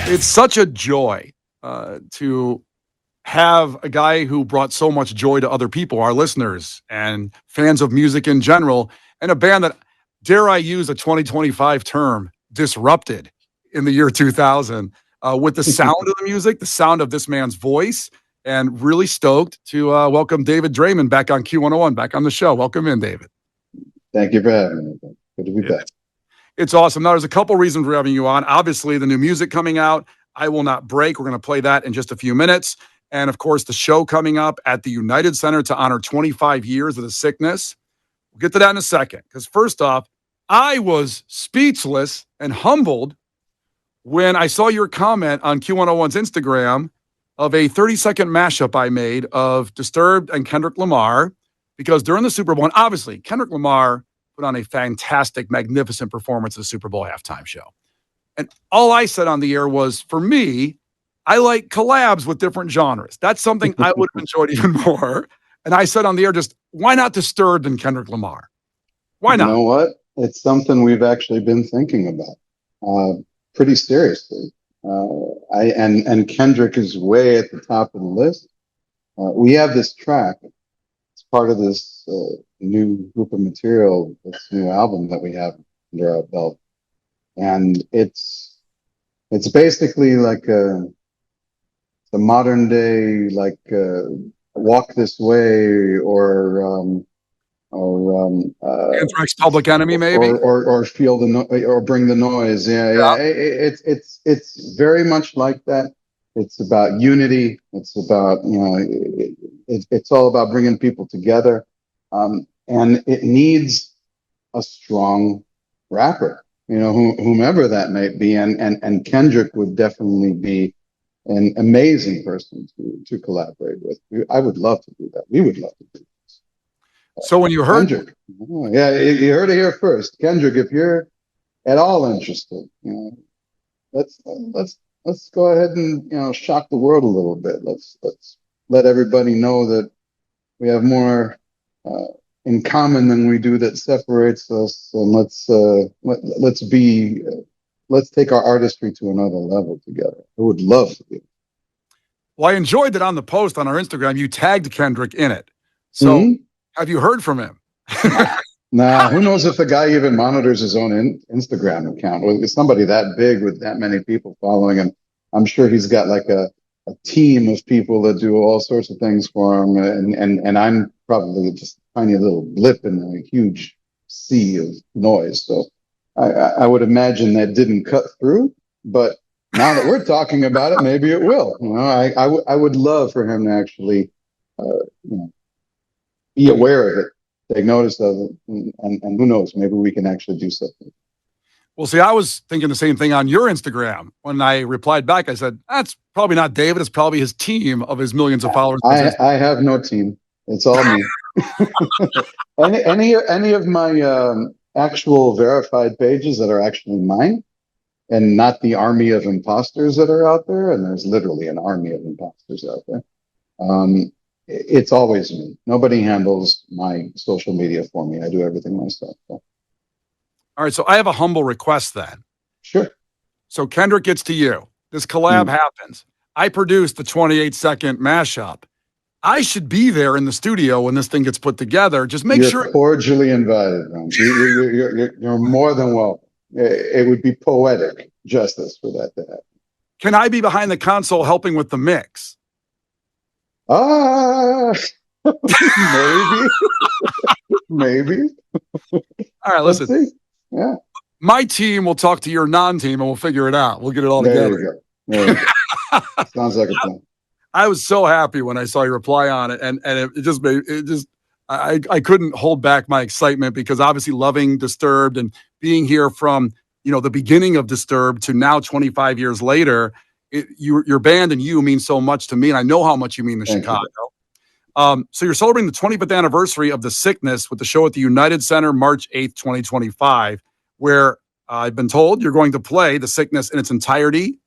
It's such a joy to have a guy who brought so much joy to other people, our listeners and fans of music in general, and a band that, dare I use a 2025 term, disrupted in the year 2000 with the sound of the music, the sound of this man's voice, and really stoked to welcome David Draiman back on Q101, back on the show. Welcome in, David. Thank you for having me. Good to be back. It's awesome. Now, there's a couple reasons for having you on. Obviously, the new music coming out, I Will Not Break. We're going to play that in just a few minutes. And of course, the show coming up at the United Center to honor 25 years of the sickness. We'll get to that in a second. Because first off, I was speechless and humbled when I saw your comment on Q101's Instagram of a 30-second mashup I made of Disturbed and Kendrick Lamar. Because during the Super Bowl, and obviously, Kendrick Lamar put on a fantastic, magnificent performance at the Super Bowl halftime show. And all I said on the air was, for me, I like collabs with different genres. That's something I would have enjoyed even more. And I said on the air, just why not Disturbed and Kendrick Lamar? Why not? You know what? It's something we've actually been thinking about pretty seriously. And Kendrick is way at the top of the list. We have this track. It's part of this new group of material, this new album that we have under our belt. And it's basically like the modern day, like Walk This Way or Anthrax, Public Enemy, maybe, or Feel the or Bring the Noise. Yeah. It's very much like that. It's about unity. It's about it's all about bringing people together, and it needs a strong rapper. Whomever that might be, and Kendrick would definitely be an amazing person to collaborate with. I would love to do that. We would love to do this. So when you heard Kendrick, you heard it here first. Kendrick, if you're at all interested, let's go ahead and shock the world a little bit. Let's let everybody know that we have more in common than we do that separates us, and let's take our artistry to another level together. I would love to do it. Well, I enjoyed that on the post on our Instagram. You tagged Kendrick in it. So have you heard from him? Nah, who knows if the guy even monitors his own Instagram account? With somebody that big with that many people following him, I'm sure he's got like a team of people that do all sorts of things for him, and I'm probably just a tiny little blip in a huge sea of noise. So I would imagine that didn't cut through, but now that we're talking about it, maybe it will. I would love for him to actually be aware of it, take notice of it, and who knows, maybe we can actually do something. Well, see, I was thinking the same thing on your Instagram. When I replied back, I said, that's probably not David. It's probably his team of his millions of followers. I have no team. It's all me. any of my actual verified pages that are actually mine and not the army of imposters that are out there, and there's literally an army of imposters out there, it's always me. Nobody handles my social media for me. I do everything myself. So. All right, so I have a humble request then. Sure. So Kendrick gets to you. This collab happens. I produced the 28-second mashup. I should be there in the studio when this thing gets put together. Just make sure. You're cordially invited, man. You're more than welcome. It would be poetic justice for that to happen. Can I be behind the console helping with the mix? Maybe. All right, listen. Let's see. Yeah. My team will talk to your non-team and we'll figure it out. We'll get it all together. There you go. Sounds like a plan. I was so happy when I saw your reply on it, and I couldn't hold back my excitement because obviously loving Disturbed and being here from the beginning of Disturbed to now 25 years later, your band and you mean so much to me, and I know how much you mean to Chicago. So you're celebrating the 25th anniversary of The Sickness with the show at the United Center, March 8th, 2025, where I've been told you're going to play The Sickness in its entirety.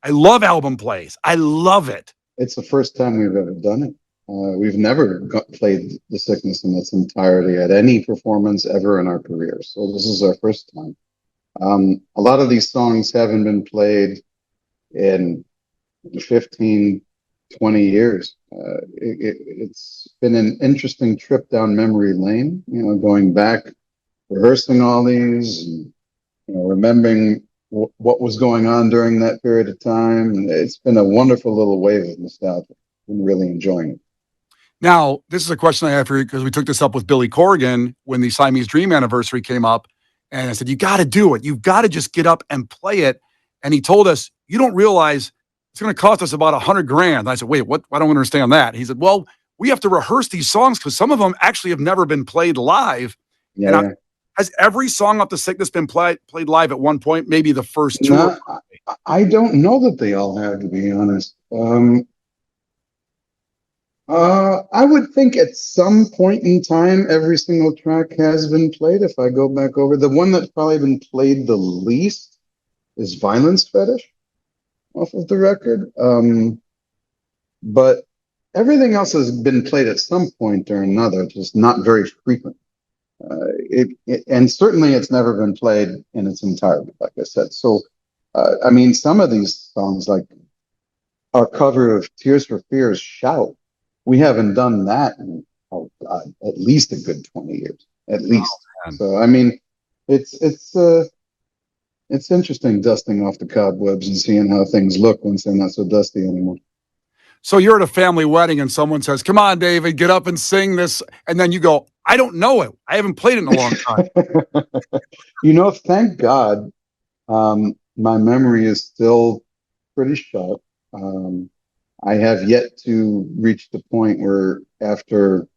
I love album plays. I love it. It's the first time we've ever done it. We've never played The Sickness in its entirety at any performance ever in our career. So this is our first time. A lot of these songs haven't been played in 15, 20 years. It's been an interesting trip down memory lane, going back, rehearsing all these, and remembering what was going on during that period of time. And it's been a wonderful little wave of nostalgia. Been really enjoying it. Now, this is a question I have for you because we took this up with Billy Corgan when the Siamese Dream anniversary came up. And I said, you got to do it. You've got to just get up and play it. And he told us, you don't realize it's going to cost us about $100,000. And I said, wait, what? I don't understand that. He said, well, we have to rehearse these songs because some of them actually have never been played live. Yeah, And yeah. has every song off the Sickness been played live at one point? Maybe the first two. No, I don't know that they all have, to be honest. I would think at some point in time, every single track has been played. If I go back over, the one that's probably been played the least is Violence Fetish off of the record. But everything else has been played at some point or another, just not very frequent. And certainly it's never been played in its entirety, like I said. So, I mean, some of these songs, like our cover of Tears for Fears, Shout, we haven't done that in, oh God, at least a good 20 years, at least. Oh, So, I mean, it's interesting dusting off the cobwebs and seeing how things look once they're not so dusty anymore. So you're at a family wedding and someone says, come on, David, get up and sing this. And then you go, I don't know it. I haven't played it in a long time. Thank God, my memory is still pretty sharp. I have yet to reach the point where after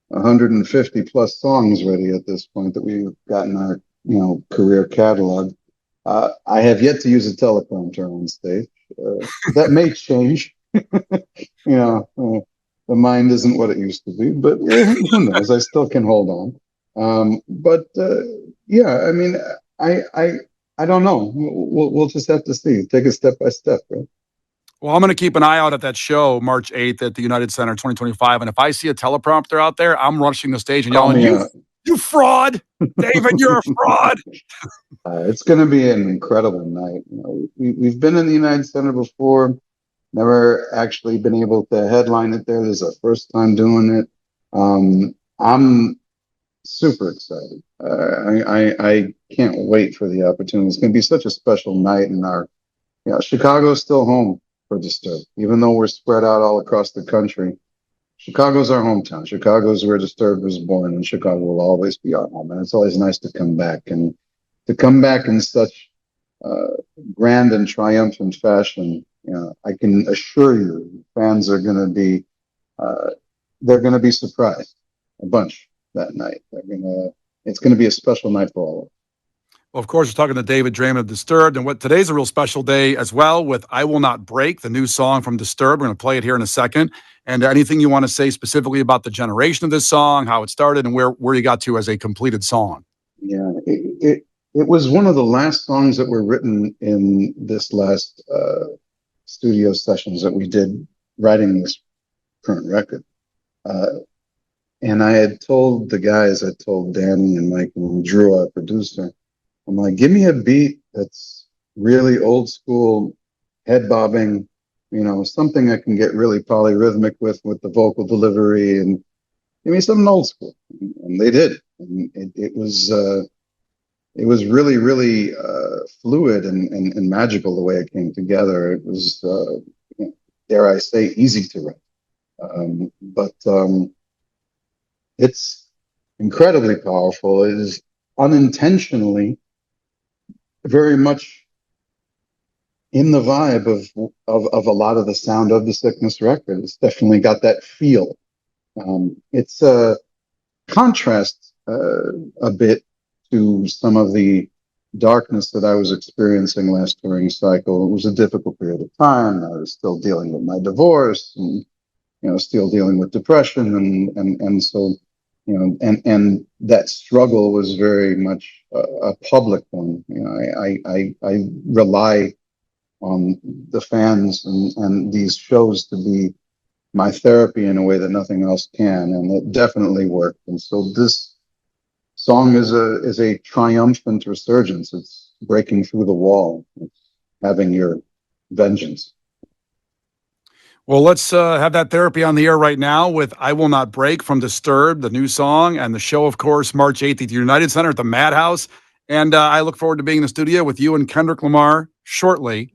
150 plus songs ready at this point that we've gotten our, career catalog, I have yet to use a teleprompter on stage. That may change. The mind isn't what it used to be, but who knows? I still can hold on. Yeah, I mean, I don't know. We'll just have to see. Take it step by step, right? Well, I'm going to keep an eye out at that show March 8th at the United Center 2025. And if I see a teleprompter out there, I'm rushing the stage and Call yelling, me out. you fraud, David, you're a fraud. It's going to be an incredible night. We've been in the United Center before, never actually been able to headline it there. This is our first time doing it. I'm super excited. I can't wait for the opportunity. It's going to be such a special night, and Chicago's still home for Disturbed, even though we're spread out all across the country. Chicago's our hometown. Chicago's where Disturbed was born, and Chicago will always be our home. And it's always nice to come back, and to come back in such grand and triumphant fashion. I can assure you, fans are going to be they're going to be surprised a bunch that night. It's going to be a special night for all of us. Well, of course, we're talking to David Draiman of Disturbed, and today's a real special day as well with I Will Not Break, the new song from Disturbed. We're going to play it here in a second. And anything you want to say specifically about the generation of this song, how it started, and where you got to as a completed song? Yeah, it was one of the last songs that were written in this last studio sessions that we did writing this current record. And I had told the guys, I told Danny and Mike and Drew, our producer, I'm like, give me a beat that's really old school, head bobbing, something I can get really polyrhythmic with the vocal delivery, and give me something old school. And they did. And it was really, really fluid and magical the way it came together. It was, dare I say, easy to write. But it's incredibly powerful. It is unintentionally very much in the vibe of a lot of the sound of the Sickness record. It's definitely got that feel. It's a contrast a bit to some of the darkness that I was experiencing last touring cycle. It was a difficult period of time. I was still dealing with my divorce, and still dealing with depression, and so and that struggle was very much a public one. I rely on the fans and these shows to be my therapy in a way that nothing else can, and it definitely worked. And so this song is a triumphant resurgence. It's breaking through the wall. It's having your vengeance. Well, let's have that therapy on the air right now with I Will Not Break from Disturbed, the new song, and the show, of course, March 8th at the United Center at the Madhouse. And I look forward to being in the studio with you and Kendrick Lamar shortly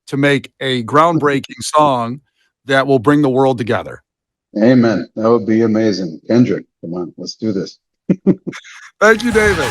to make a groundbreaking song that will bring the world together. Amen. That would be amazing. Kendrick, come on, let's do this. Thank you, David.